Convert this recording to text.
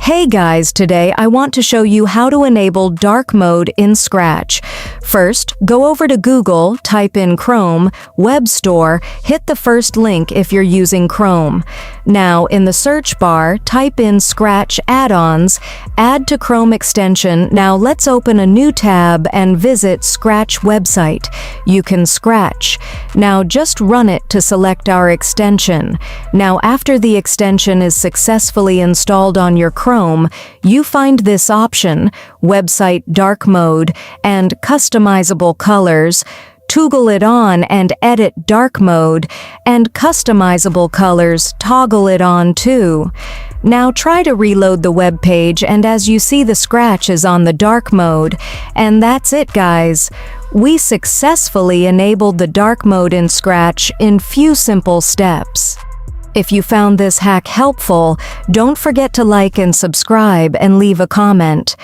Hey guys, today I want to show you how to enable dark mode in Scratch. First, go over to Google, type in Chrome, Web Store, hit the first link if you're using Chrome. Now, in the search bar, type in Scratch Add-ons, add to Chrome extension. Now let's open a new tab and visit Scratch website. You can Scratch. Now just run it to select our extension. Now after the extension is successfully installed on your Chrome, you find this option, Website Dark Mode and Customizable Colors. Toggle it on and edit dark mode, and customizable colors, toggle it on too. Now try to reload the web page, and as you see, the Scratch is on the dark mode. And that's it, guys. We successfully enabled the dark mode in Scratch in few simple steps. If you found this hack helpful, don't forget to like and subscribe and leave a comment.